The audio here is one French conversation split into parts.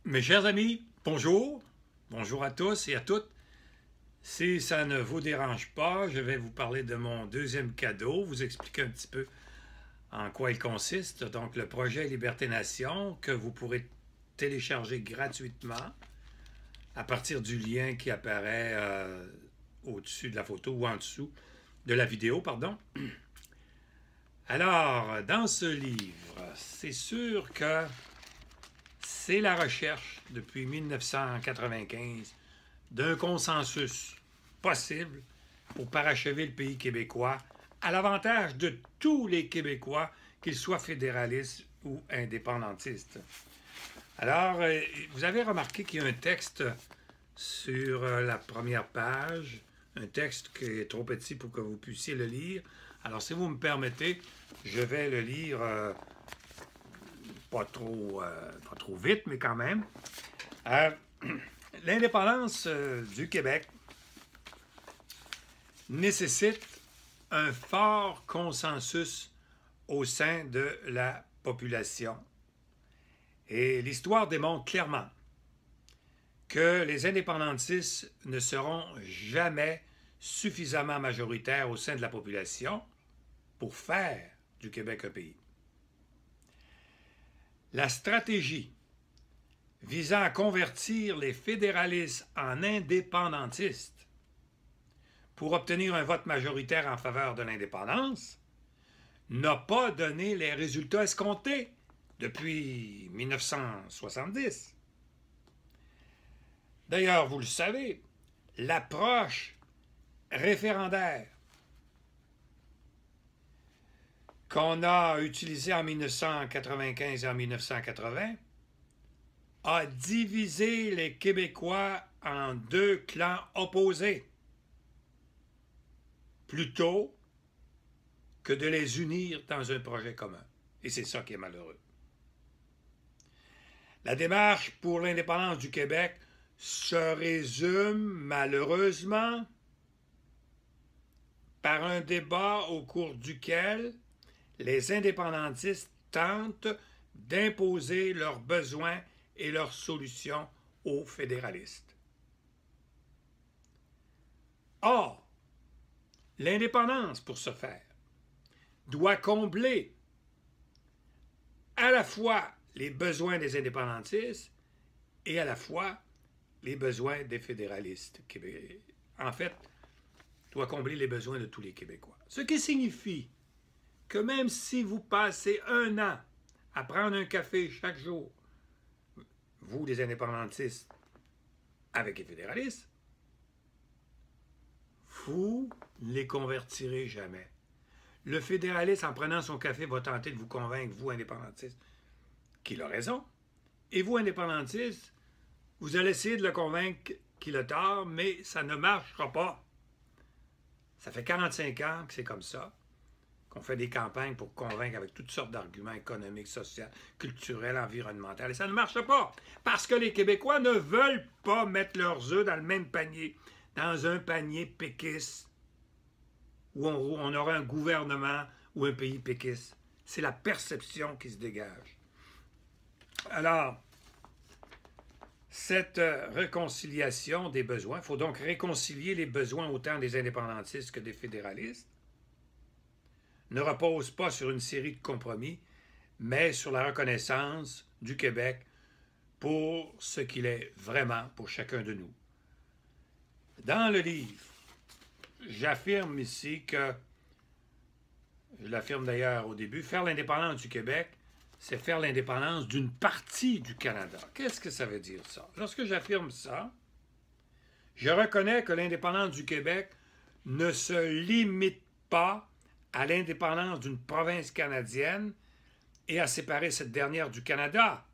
Mes chers amis, bonjour. Bonjour à tous et à toutes. Si ça ne vous dérange pas, je vais vous parler de mon deuxième cadeau, vous expliquer un petit peu en quoi il consiste. Donc, le projet Liberté Nation que vous pourrez télécharger gratuitement à partir du lien qui apparaît au-dessus de la photo ou en dessous de la vidéo, pardon. Alors, dans ce livre, c'est sûr que c'est la recherche depuis 1995 d'un consensus possible pour parachever le pays québécois à l'avantage de tous les Québécois, qu'ils soient fédéralistes ou indépendantistes. Alors, vous avez remarqué qu'il y a un texte sur la première page, un texte qui est trop petit pour que vous puissiez le lire. Alors, si vous me permettez, je vais le lire pas trop vite, mais quand même. L'indépendance du Québec nécessite un fort consensus au sein de la population. Et l'histoire démontre clairement que les indépendantistes ne seront jamais suffisamment majoritaires au sein de la population pour faire du Québec un pays. La stratégie visant à convertir les fédéralistes en indépendantistes pour obtenir un vote majoritaire en faveur de l'indépendance n'a pas donné les résultats escomptés depuis 1970. D'ailleurs, vous le savez, l'approche référendaire qu'on a utilisée en 1995 et en 1980 a divisé les Québécois en deux clans opposés, plutôt que de les unir dans un projet commun. Et c'est ça qui est malheureux. La démarche pour l'indépendance du Québec se résume malheureusement par un débat au cours duquel les indépendantistes tentent d'imposer leurs besoins et leurs solutions aux fédéralistes. Or, l'indépendance, pour ce faire, doit combler à la fois les besoins des indépendantistes et à la fois les besoins des fédéralistes. En fait, doit combler les besoins de tous les Québécois. Ce qui signifie que même si vous passez un an à prendre un café chaque jour, vous, les indépendantistes, avec les fédéralistes, vous ne les convertirez jamais. Le fédéraliste, en prenant son café, va tenter de vous convaincre, vous, indépendantistes, qu'il a raison. Et vous, indépendantistes, vous allez essayer de le convaincre qu'il a tort, mais ça ne marchera pas. Ça fait 45 ans que c'est comme ça, qu'on fait des campagnes pour convaincre avec toutes sortes d'arguments économiques, sociaux, culturels, environnementaux. Et ça ne marche pas, parce que les Québécois ne veulent pas mettre leurs œufs dans le même panier, dans un panier péquiste, où on aura un gouvernement ou un pays péquiste. C'est la perception qui se dégage. Alors, cette réconciliation des besoins, il faut donc réconcilier les besoins autant des indépendantistes que des fédéralistes, ne repose pas sur une série de compromis, mais sur la reconnaissance du Québec pour ce qu'il est vraiment pour chacun de nous. Dans le livre, j'affirme ici que, je l'affirme d'ailleurs au début, faire l'indépendance du Québec, c'est faire l'indépendance d'une partie du Canada. Qu'est-ce que ça veut dire, ça? Lorsque j'affirme ça, je reconnais que l'indépendance du Québec ne se limite pas à l'indépendance d'une province canadienne et à séparer cette dernière du Canada.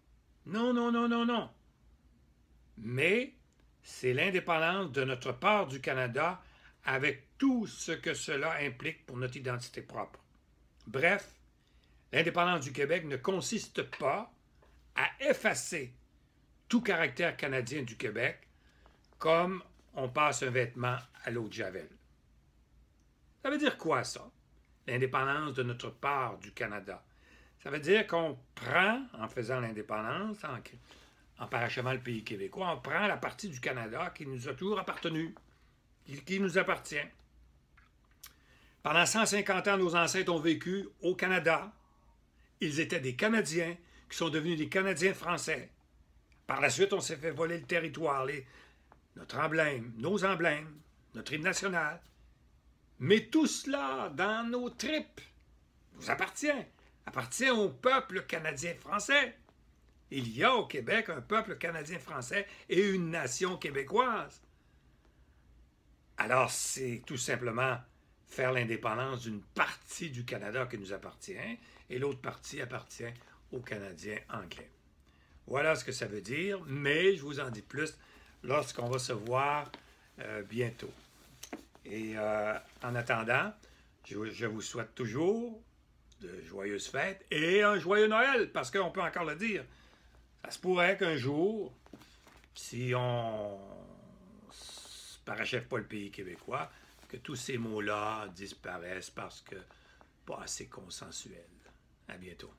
Non, non, non, non, non. Mais c'est l'indépendance de notre part du Canada avec tout ce que cela implique pour notre identité propre. Bref, l'indépendance du Québec ne consiste pas à effacer tout caractère canadien du Québec comme on passe un vêtement à l'eau de Javel. Ça veut dire quoi, ça? L'indépendance de notre part du Canada. Ça veut dire qu'on prend, en faisant l'indépendance, en parachevant le pays québécois, on prend la partie du Canada qui nous a toujours appartenu, qui nous appartient. Pendant 150 ans, nos ancêtres ont vécu au Canada. Ils étaient des Canadiens qui sont devenus des Canadiens français. Par la suite, on s'est fait voler le territoire, notre emblème, nos emblèmes, notre hymne national. Mais tout cela, dans nos tripes, nous appartient au peuple canadien-français. Il y a au Québec un peuple canadien-français et une nation québécoise. Alors, c'est tout simplement faire l'indépendance d'une partie du Canada qui nous appartient et l'autre partie appartient aux Canadiens anglais. Voilà ce que ça veut dire, mais je vous en dis plus lorsqu'on va se voir bientôt. Et en attendant, je vous souhaite toujours de joyeuses fêtes et un joyeux Noël, parce qu'on peut encore le dire. Ça se pourrait qu'un jour, si on ne parachève pas le pays québécois, que tous ces mots-là disparaissent parce que pas assez consensuels. À bientôt.